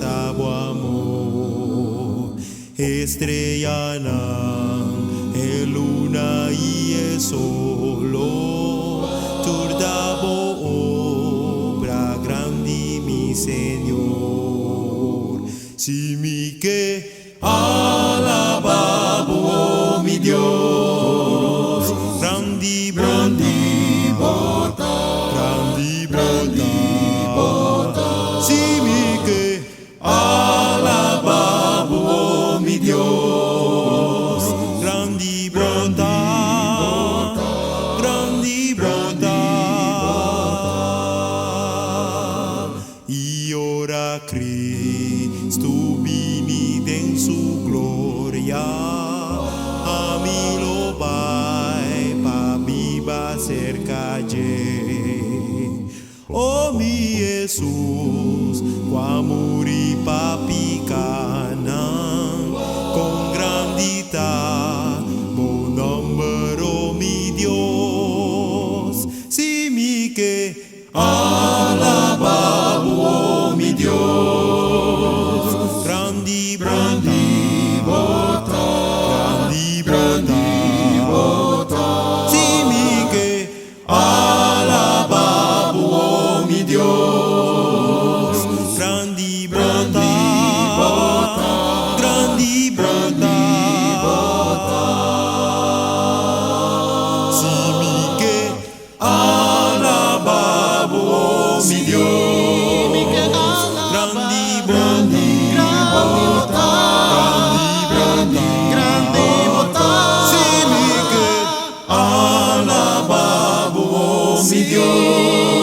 sabor amor, estrella e luna y el solo, turda obra grande mi Señor. Si mi que alababo, oh mi Dios, grandi bota, si mi que alababo, oh mi Dios, grandi bota, y ora Cristo vini en su gloria, a mí lo vai pa viva cerca de. Oh mi Jesús, amor y papicanan, con grandita, mon número mi Dios, si mi que alababo, oh mi Dios, grandi bota, si mi que alababo, oh mi Dios, grandi bota, si mi que alababo, oh mi Dios, grandi bota, si mi que alababo, oh mi Dios, grandi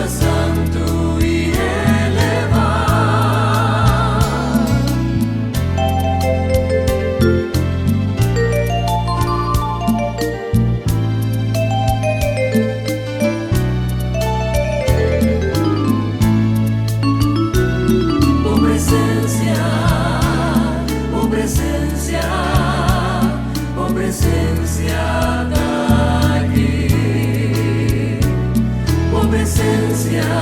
Santo y presencia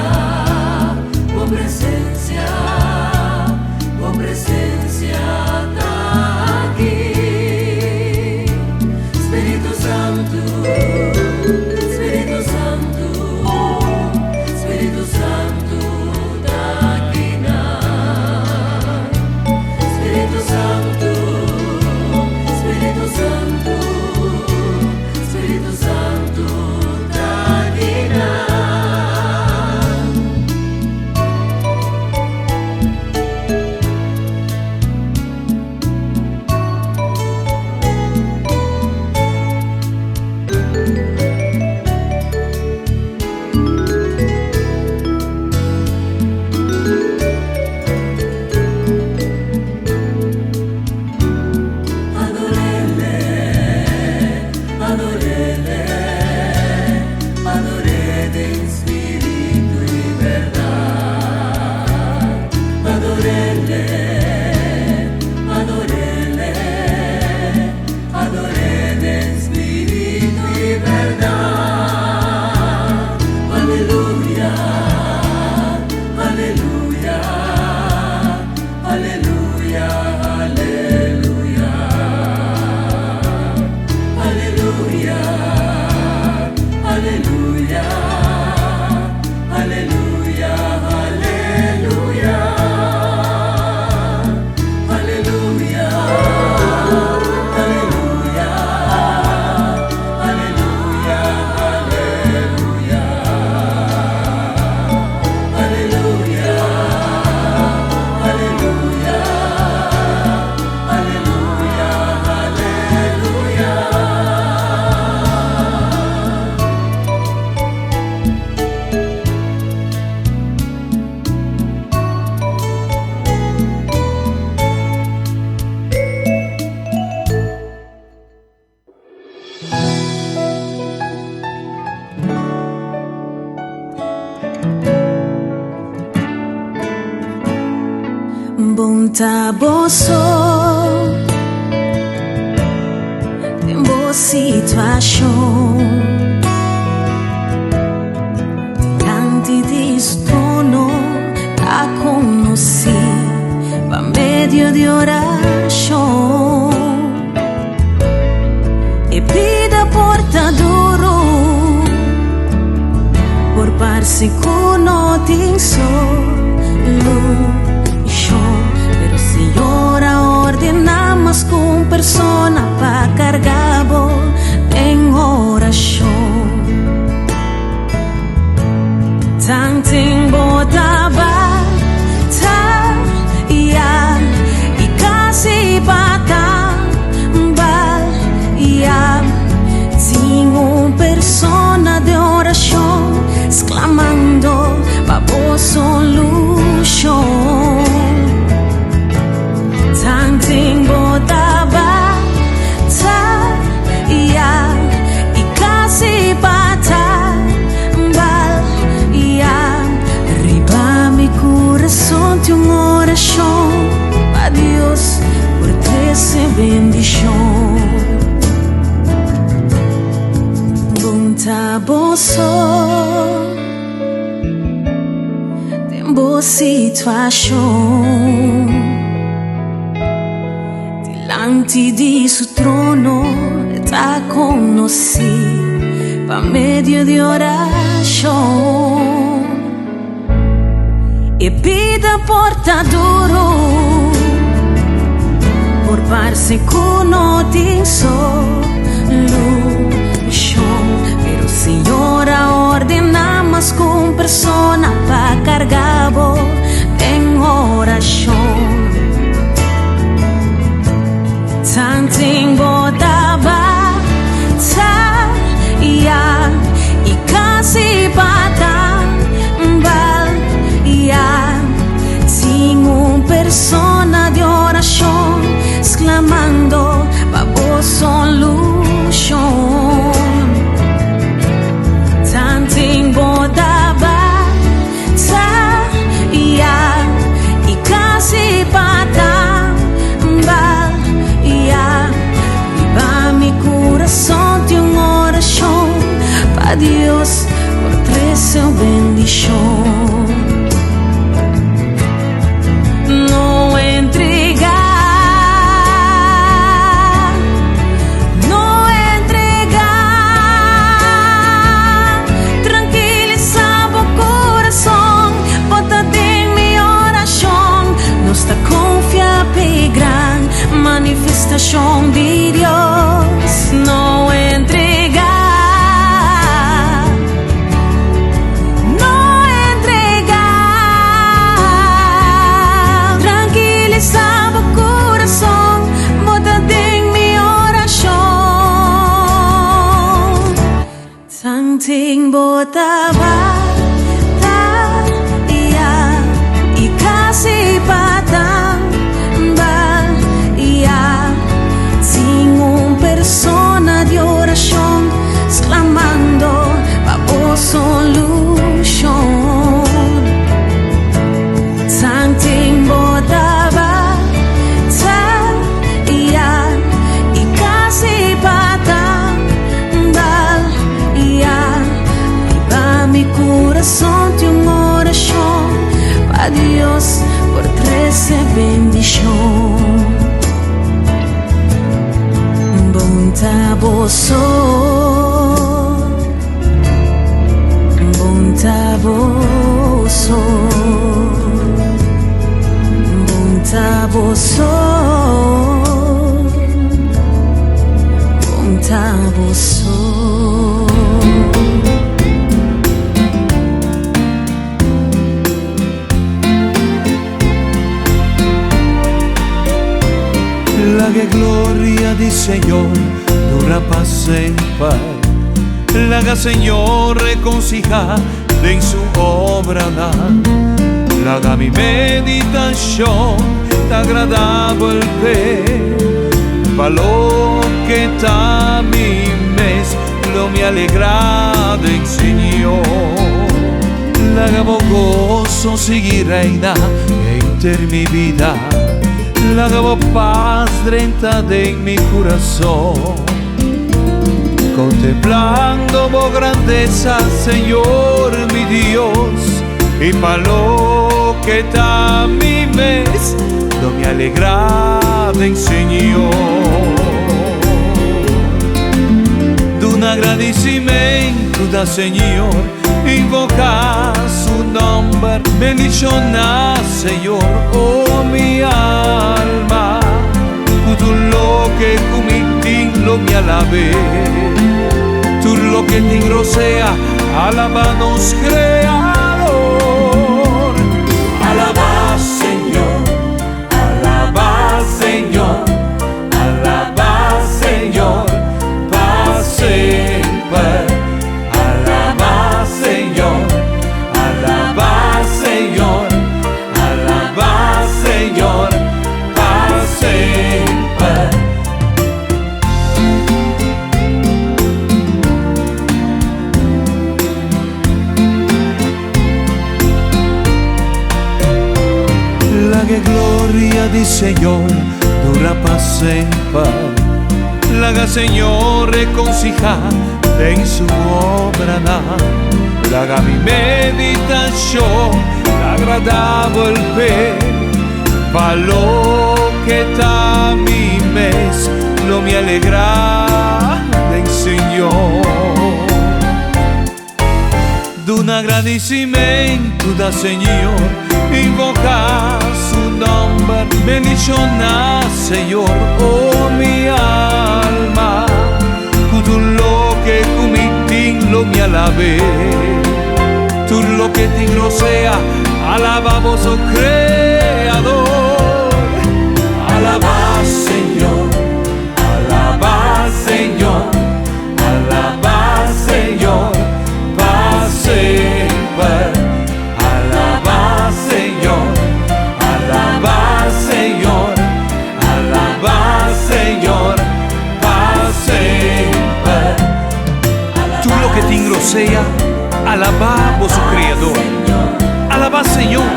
Bunta boso em boa situação diante de su trono a conocer por medio de oração e pida portaduro por parse conotin solution. Pero Señor ordenamos con persona pa cargabo en oración. Tanting botaba ta ya y casi bata bal ya sin un persona de oración exclamando pa solution. Tanting botaba ta ya y casi bata bal ya arriba mi corazón de una oración a Dios por 13 bendición. Bunta boso boa situação diante de su trono está conocer por medio de oração e pida portaduro por parse conotin solution. Pero Señor ordenamos con persona pa cargabo en oración. Tanting botaba ta ya y casi bata bal ya sin un persona de oración exclamando pa vos solution. Tanting botaba ta ya y casi bata bal ya viva mi corazón de una oración pa Dios por 13 bendición. No entregar, no entregar, tranquilizaba o corazón, bota en mi oración, nuestra confianza y gran manifestación de Dios. No entregar, no entregar, tranquilizaba o corazón, bota en mi oración. Tanting botaba ta ya y casi bata bal ya sin un persona de oración exclamando pa vos solution. Tanting botaba ta ya y casi bata bal ya viva mi corazón de una oración pa Dios por 13 bendición. Bunta boso, bunta boso, bunta boso, bunta boso. La gloria del Señor dura para sempre. La Señor reconciliar en su obra. La mi meditación te agradable. Valor que está mi mes lo me alegra del Señor. La gozo seguir reina entre mi vida. la paz dentro en mi corazón, contemplando tu grandeza, Señor mi Dios, y para lo que está mi mes, no me alegraba en Señor. De un agradecimiento da Señor, invocar su nombre, bendicionar Señor, oh mi alma, todo lo que cometí lo me alabé, todo lo que tengo sea, alabanos Creador, alaba Señor, alaba Señor, alaba Señor, para siempre. Alaba Señor, alaba Señor, alaba Señor, para siempre. La que gloria del Señor dura para siempre. La que Señor reconciliar en su obra, la que mi meditación agradable el pe, para lo que está mi mes, lo me alegra en Señor. De un agradecimiento da Señor, invocar su nombre, bendicionar Señor, oh mi alma, todo lo que cometí lo me alabé, todo lo que tengo sea, alabamos oh Creador, alaba Señor, alaba Señor, alaba Señor, para siempre, alaba Señor, alaba Señor, alaba Señor, para siempre. Tú lo que tengo sea, alabamos su Creador, alaba Señor,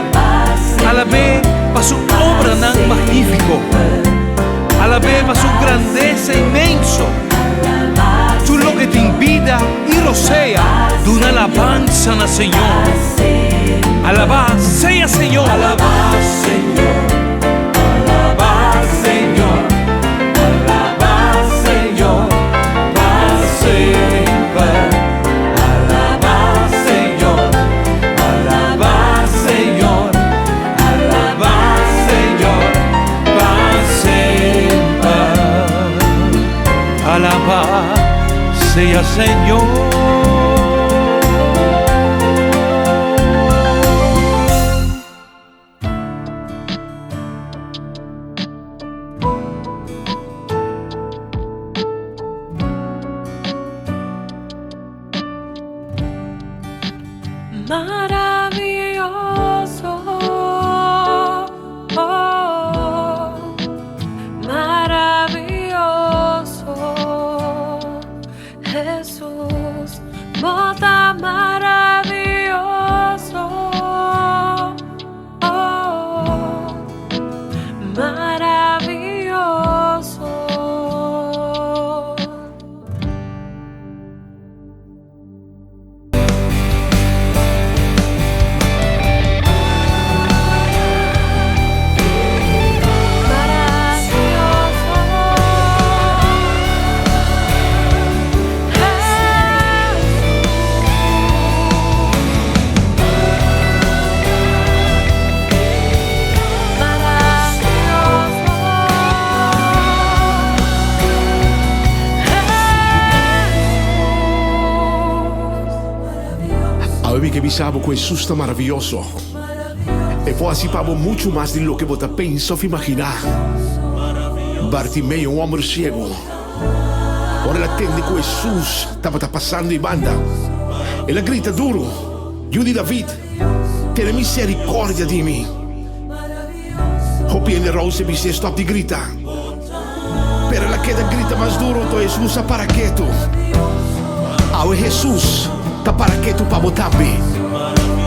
alabé para su obra tan magnífico, alabé para su grandeza inmenso. Tú lo que te invita y rocea de una alabanza al Señor. Alabá sea Señor, alabá Señor, alabá Señor, alabá Señor, para siempre. Alabá Señor, alabá Señor, alabá Señor, para siempre. Alabá sea Señor. Maravilloso, oh, maravilloso, Jesús, bota maravilloso, oh, maravilloso. Sabe que bisabo que Jesus está maravilhoso. E foi assim para muito mais de lo que você pensa ou imaginar. Bartimeu, homem cego. Ora ela entende que Jesus estava passando em banda. Ela grita duro: Dio di David, tieni misericórdia di mim. O piene rose mi si stop di grita. Per ela queda grita mais duro, então Jesus para quieto. Ao Jesus tá para quieto para botar bem.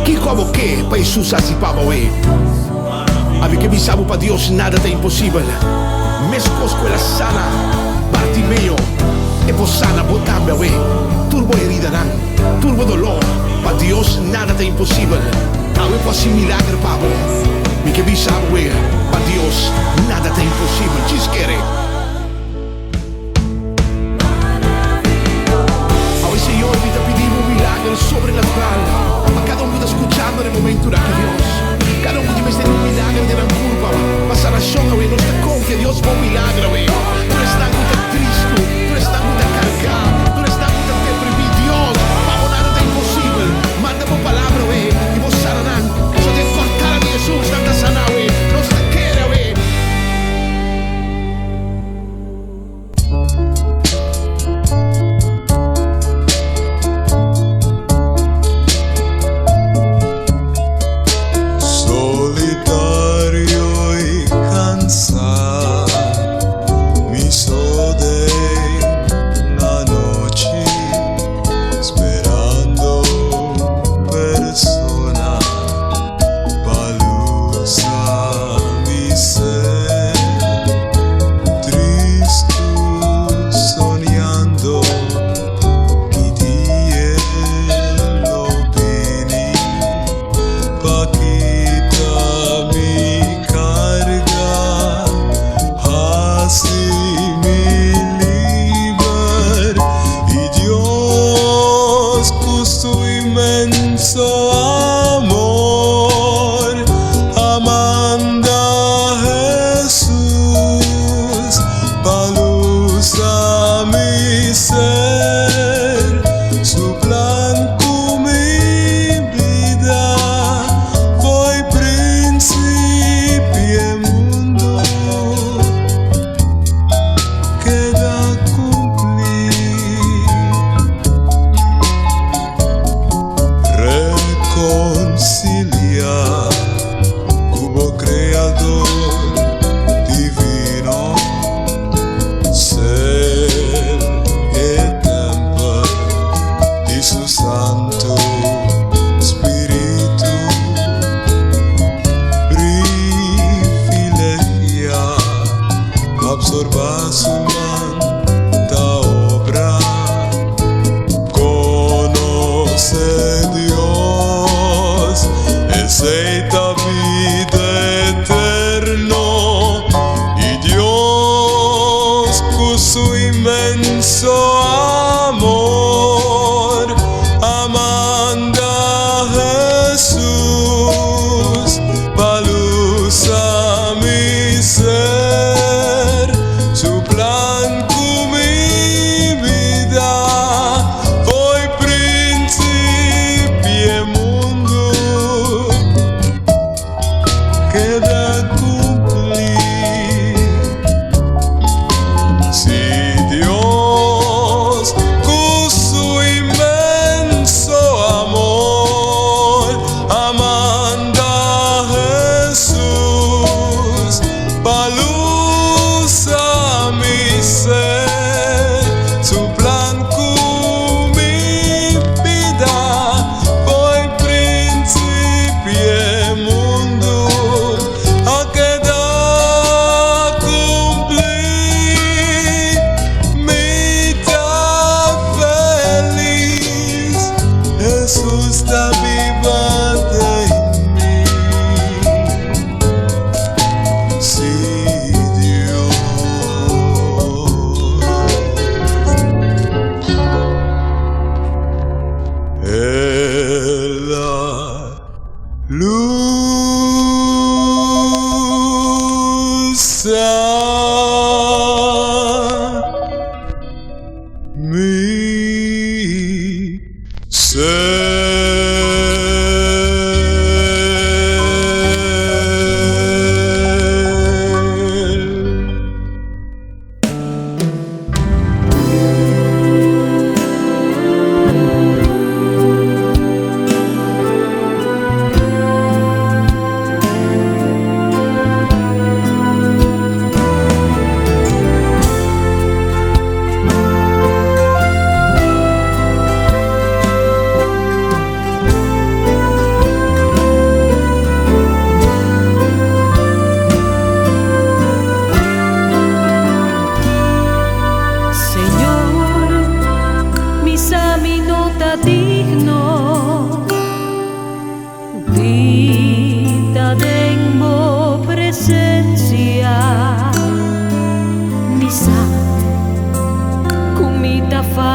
Que como que para Jesus assim para moer. Ave che visavo pa Dios nada è impossibile. Mescosco la sana, Bartimeo, e posana botambe we. Turbo herida nan, turbo dolor, pa Dios nada è impossibile. Ave posi milagre pavo. Mi che visavo we, pa Dios nada è impossibile. Chisquere. Hoy Señor, te pedimos un milagro sobrenatural a cada uno que está escuchando en el momento de Dios. Cada uno debe tener un milagro de la curva. Pasa la shock, no te confía, Dios va un milagro. Tú eres tan triste, tú eres tan cargado, tú eres tan deprimido. Dios, para nada es imposible. Manda por palabra, y vos sanarán. Eso te cortará de Jesús, tanta sana, no se quiere,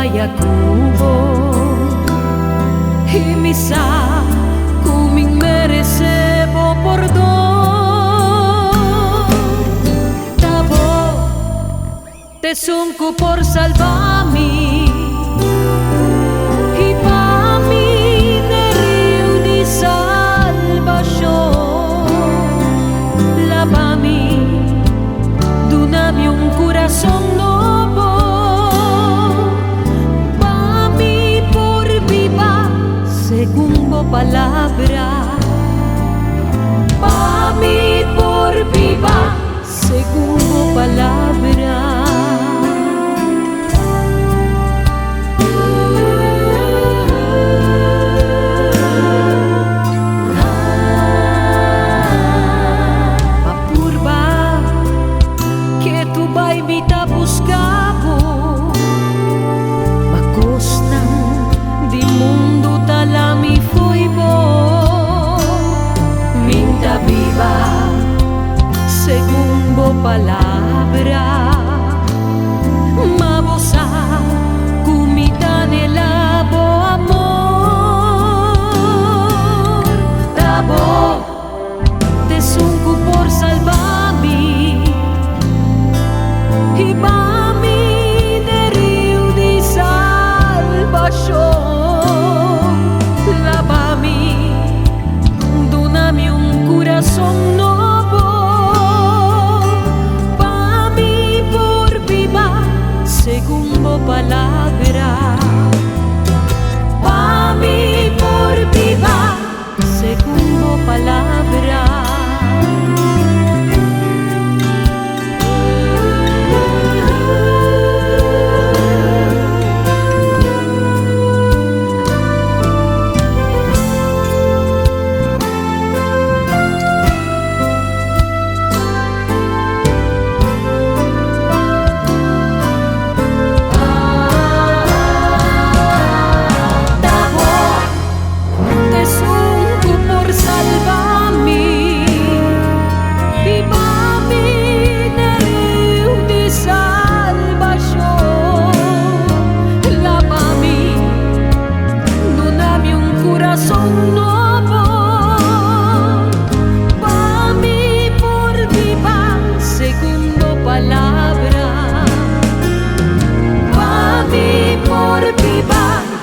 vaya cubo y misa kuming merecebo por do tabo te sungko por salvami y pa mi neriu di salvación lavami dunami un corazón nuevo pa mi por viva según vo palabra pa mi por viva según vo palabra. Según vo palabra mabosa kumitanela bo amor tabo te sungko por salvami y mami neriu di salvación lavami dunami un corazón nuevo según vo palabra pa mi por viva según vo palabra.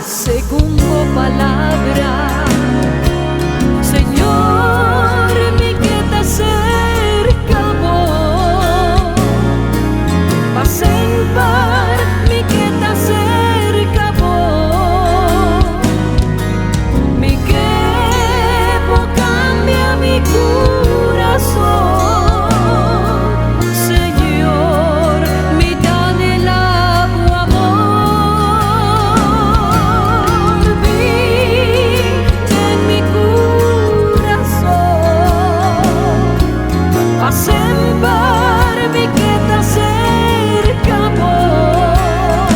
Según vo palabra, Señor, mi que te cerca vos, paz en par, mi que te cerca vos, mi que vos cambia mi corazón, Señor, mi tan helado amor. En mi corazón hacen par mi que te acerca vos,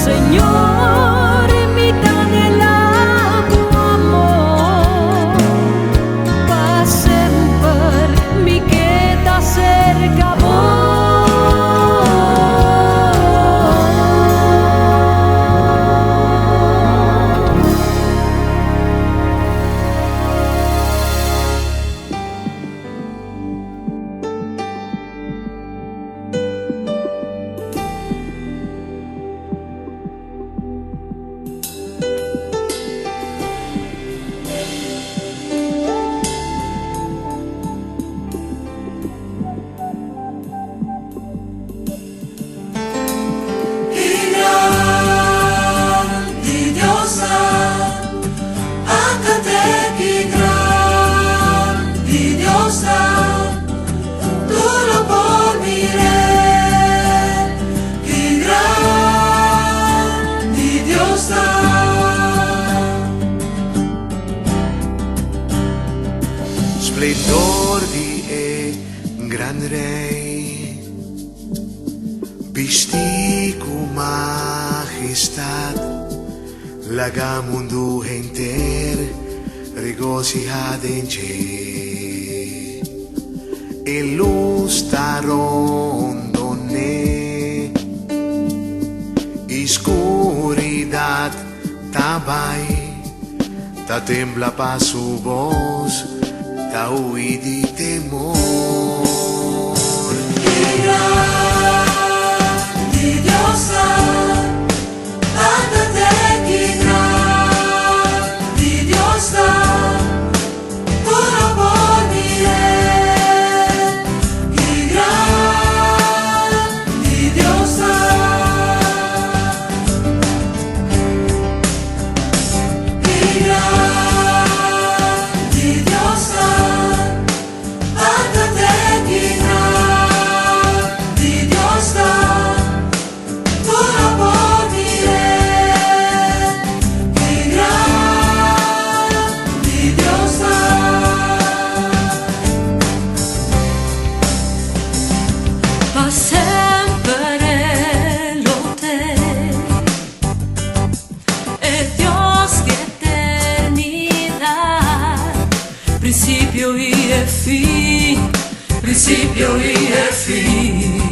Señor, mi tan helado amor, hacen par mi que te acerca vos. Splendor di gran rey, vestí con majestad, laga mundo entero regocijad en ti. El luz taron doné, iscu Tabay, tatembla pa su voz, tauwi di temor. Di Dios ándate que gran, di Dios tu no podrás, que gran, di Dios que gran, di Dios ándate que gran, di Dios tu no podrás, que gran, di Dios pa sempre lo te es Dios de eternidad, principio y el fin, principio y el fin.